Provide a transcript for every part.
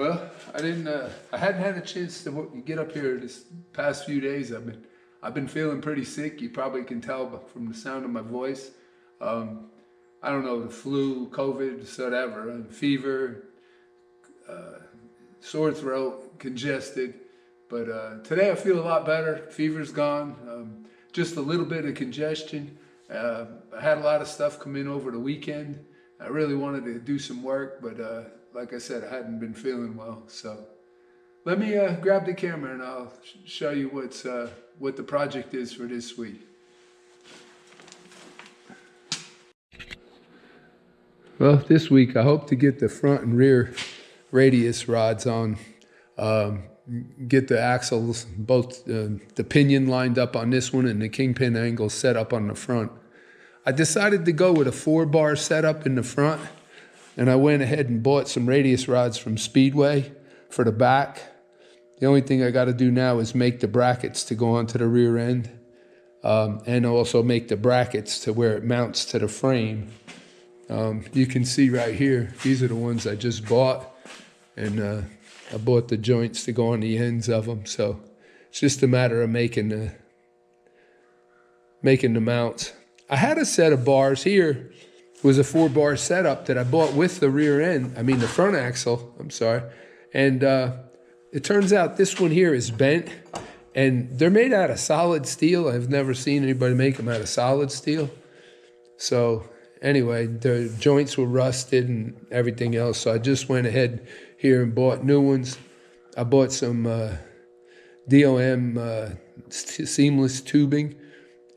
Well, I hadn't had a chance to get up here this past few days. I've been feeling pretty sick. You probably can tell from the sound of my voice. I don't know, the flu, COVID, whatever, fever, sore throat, congested. But today I feel a lot better. Fever's gone. Just a little bit of congestion. I had a lot of stuff come in over the weekend. I really wanted to do some work, but like I said, I hadn't been feeling well. So let me grab the camera and I'll show you what the project is for this week. Well, this week I hope to get the front and rear radius rods on, get the axles, both the pinion lined up on this one and the kingpin angle set up on the front. I decided to go with a 4-bar setup in the front, and I went ahead and bought some radius rods from Speedway for the back. The only thing I got to do now is make the brackets to go onto the rear end, and also make the brackets to where it mounts to the frame. You can see right here, these are the ones I just bought, and I bought the joints to go on the ends of them. So it's just a matter of making the mounts. I had a set of bars here. It was a 4-bar setup that I bought with the rear end. I mean the front axle. I'm sorry, and it turns out this one here is bent, and they're made out of solid steel. I've never seen anybody make them out of solid steel. So anyway, the joints were rusted and everything else, so I just went ahead here and bought new ones. I bought some DOM seamless tubing,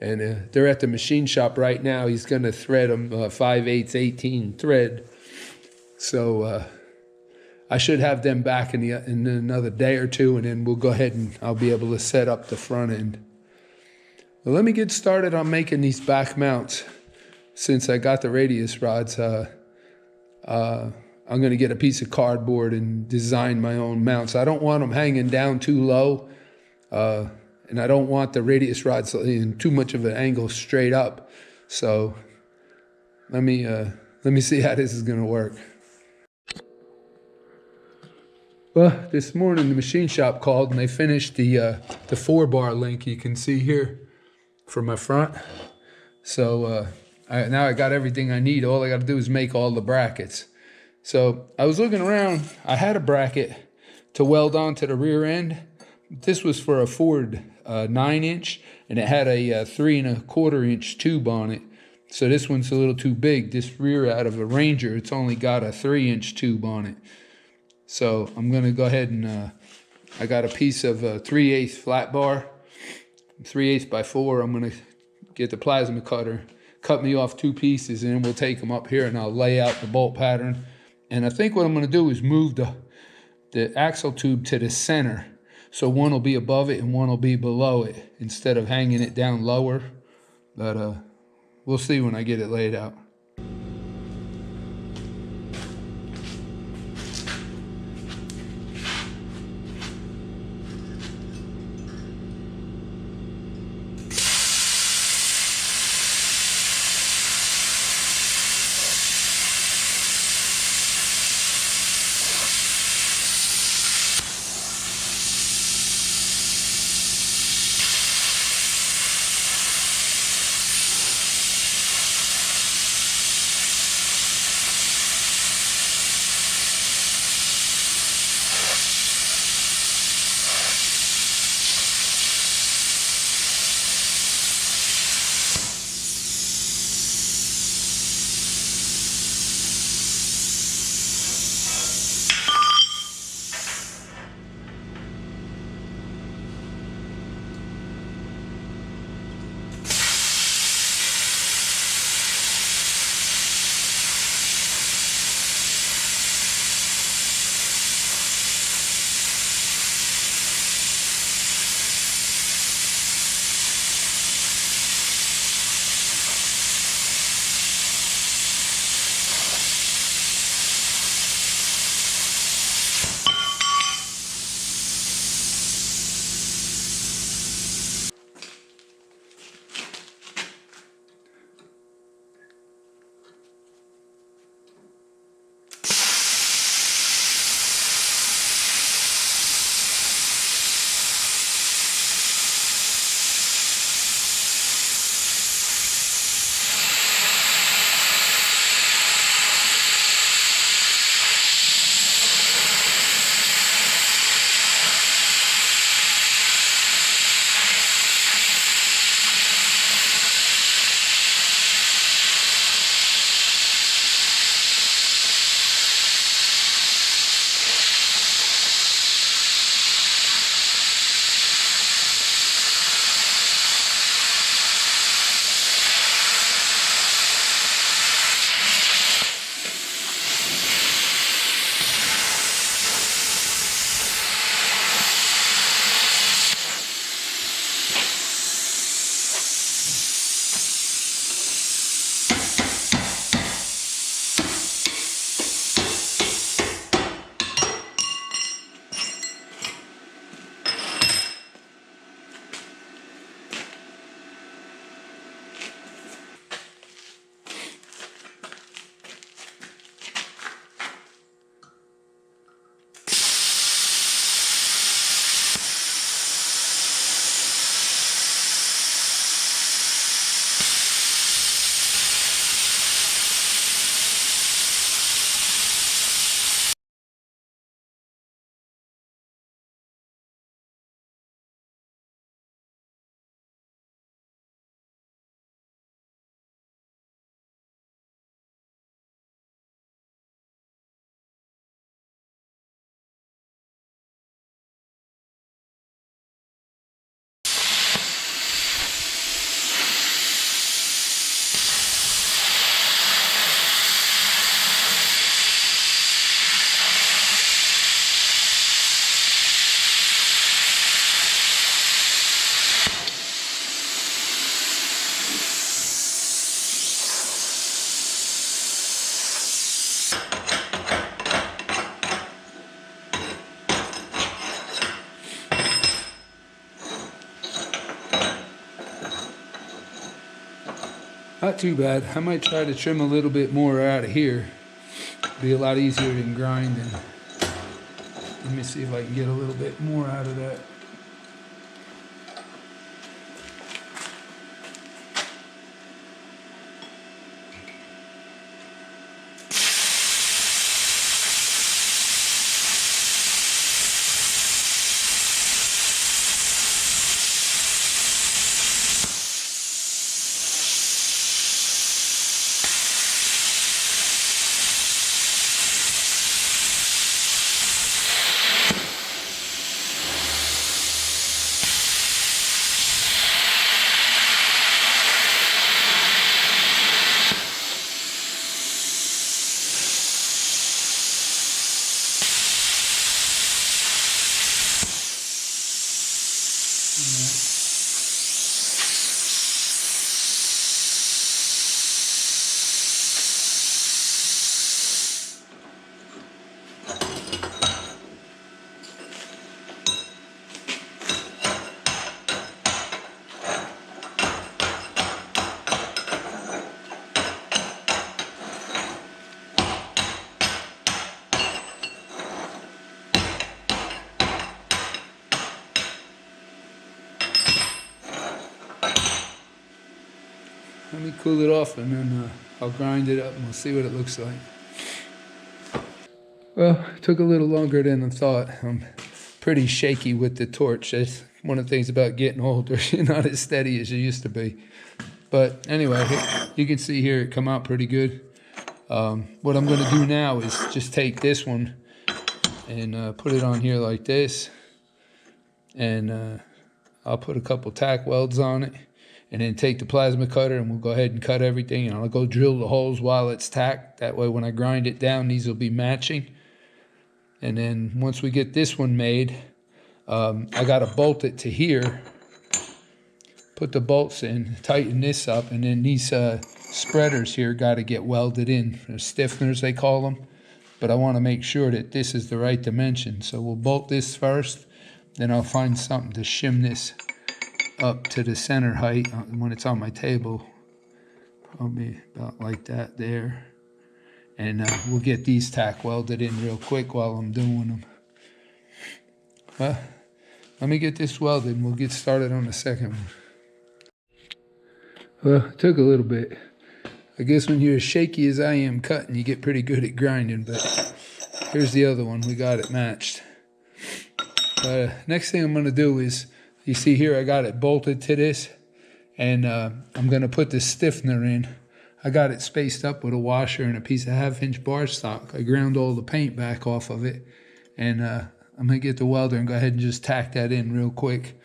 and they're at the machine shop right now. He's going to thread them 5/8 18 thread. So I should have them back in another day or two, and then we'll go ahead and I'll be able to set up the front end. Well, let me get started on making these back mounts. Since I got the radius rods, I'm going to get a piece of cardboard and design my own mounts. I don't want them hanging down too low, and I don't want the radius rods in too much of an angle straight up. So let me see how this is going to work. Well, this morning the machine shop called and they finished the 4-bar link you can see here for my front. So now I got everything I need. All I got to do is make all the brackets. So I was looking around. I had a bracket to weld onto the rear end. This was for a Ford 9-inch, and it had a 3 1/4 inch tube on it. So this one's a little too big. This rear out of a Ranger, it's only got a 3-inch tube on it. So I'm going to go ahead and I got a piece of 3/8 flat bar, 3/8 by 4. I'm going to get the plasma cutter, cut me off 2 pieces, and then we'll take them up here and I'll lay out the bolt pattern. And I think what I'm going to do is move the axle tube to the center. So one will be above it and one will be below it instead of hanging it down lower. But we'll see when I get it laid out. Not too bad. I might try to trim a little bit more out of here. Be a lot easier than grinding. Let me see if I can get a little bit more out of that. Let me cool it off and then I'll grind it up and we'll see what it looks like. Well, it took a little longer than I thought. I'm pretty shaky with the torch. That's one of the things about getting older. You're not as steady as you used to be. But anyway, you can see here it come out pretty good. What I'm going to do now is just take this one and put it on here like this. And I'll put a couple tack welds on it. And then take the plasma cutter and we'll go ahead and cut everything. And I'll go drill the holes while it's tacked. That way when I grind it down, these will be matching. And then once we get this one made, I got to bolt it to here. Put the bolts in, tighten this up. And then these spreaders here got to get welded in. Stiffeners, they call them. But I want to make sure that this is the right dimension. So we'll bolt this first. Then I'll find something to shim this up to the center height when it's on my table, probably about like that there. And we'll get these tack welded in real quick while I'm doing them. Let me get this welded and we'll get started on the second one. Well, it took a little bit. I guess when you're as shaky as I am cutting, you get pretty good at grinding, but here's the other one. We got it matched. Next thing I'm going to do is, you see here I got it bolted to this, and I'm going to put the stiffener in. I got it spaced up with a washer and a piece of 1/2-inch bar stock. I ground all the paint back off of it, and I'm going to get the welder and go ahead and just tack that in real quick.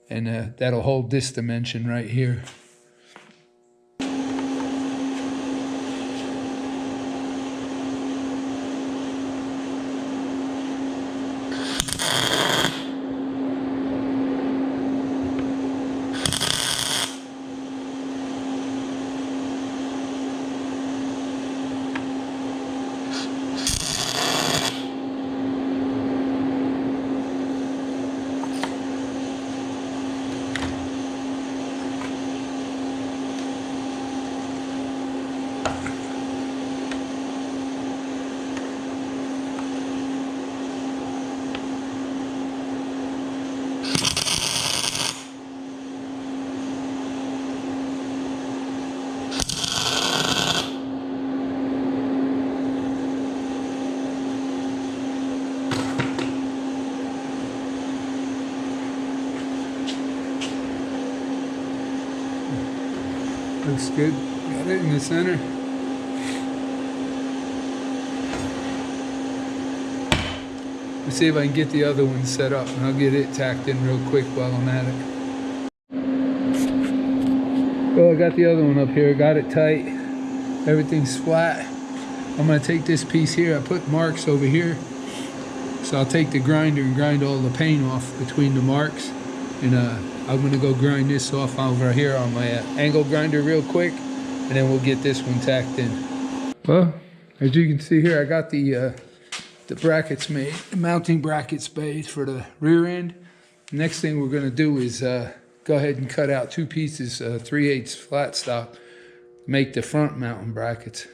And that'll hold this dimension right here. Looks good. Got it in the center. Let's see if I can get the other one set up, and I'll get it tacked in real quick while I'm at it. Well, I got the other one up here. Got it tight. Everything's flat. I'm going to take this piece here. I put marks over here. So I'll take the grinder and grind all the paint off between the marks. And I'm going to go grind this off over here on my angle grinder real quick, and then we'll get this one tacked in. Well, as you can see here, I got the brackets made, the mounting brackets made for the rear end. The next thing we're going to do is go ahead and cut out two pieces, 3/8 flat stop. make the front mounting brackets.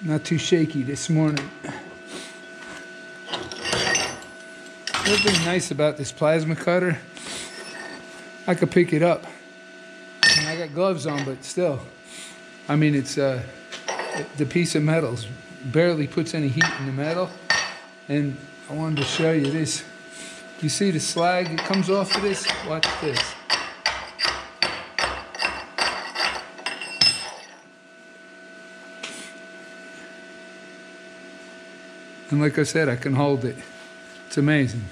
Not too shaky this morning. The other thing nice about this plasma cutter, I could pick it up. And I got gloves on, but still, I mean, it's the piece of metal barely puts any heat in the metal. And I wanted to show you this. You see the slag that comes off of this? Watch this. And like I said, I can hold it. It's amazing.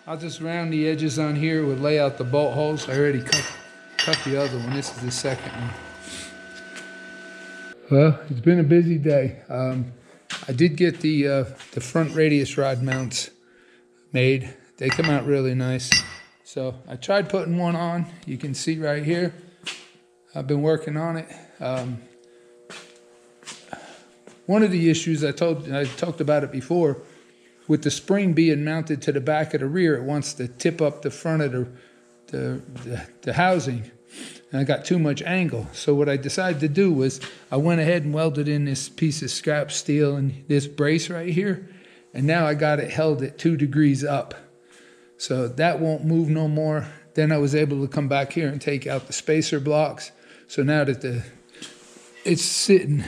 I'll just round the edges on here. We'll lay out the bolt holes. I already cut the other one. This is the second one. Well, it's been a busy day. I did get the front radius rod mounts made. They come out really nice. So I tried putting one on. You can see right here. I've been working on it. One of the issues I talked about it before, with the spring being mounted to the back of the rear, it wants to tip up the front of the housing, and I got too much angle. So what I decided to do was I went ahead and welded in this piece of scrap steel and this brace right here, and now I got it held at 2 degrees up. So that won't move no more. Then I was able to come back here and take out the spacer blocks. So now that it's sitting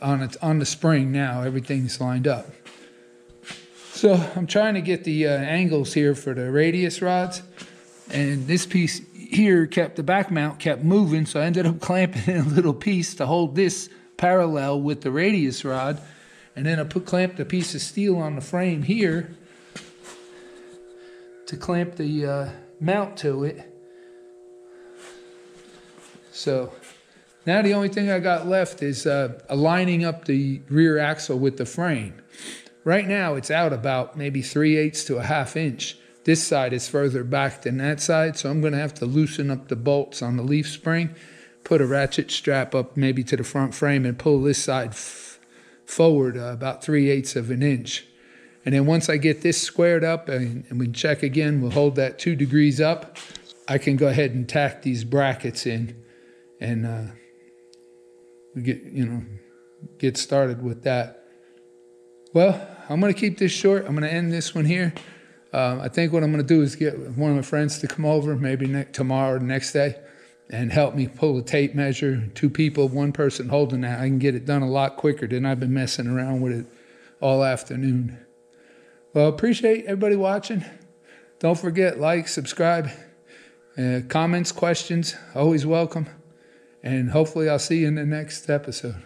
on the spring now, everything's lined up. So I'm trying to get the angles here for the radius rods, and this piece here the back mount kept moving, so I ended up clamping in a little piece to hold this parallel with the radius rod, and then I clamped a piece of steel on the frame here to clamp the mount to it. So now the only thing I got left is aligning up the rear axle with the frame. Right now it's out about maybe 3/8 to a 1/2 inch. This side is further back than that side, so I'm going to have to loosen up the bolts on the leaf spring, put a ratchet strap up maybe to the front frame, and pull this side forward about 3/8 of an inch. And then once I get this squared up and we check again, we'll hold that 2 degrees up, I can go ahead and tack these brackets in and we get started with that. Well, I'm going to keep this short. I'm going to end this one here. I think what I'm going to do is get one of my friends to come over, maybe tomorrow or the next day, and help me pull a tape measure. 2 people, 1 person holding that. I can get it done a lot quicker than I've been messing around with it all afternoon. Well, appreciate everybody watching. Don't forget, like, subscribe, comments, questions, always welcome. And hopefully I'll see you in the next episode.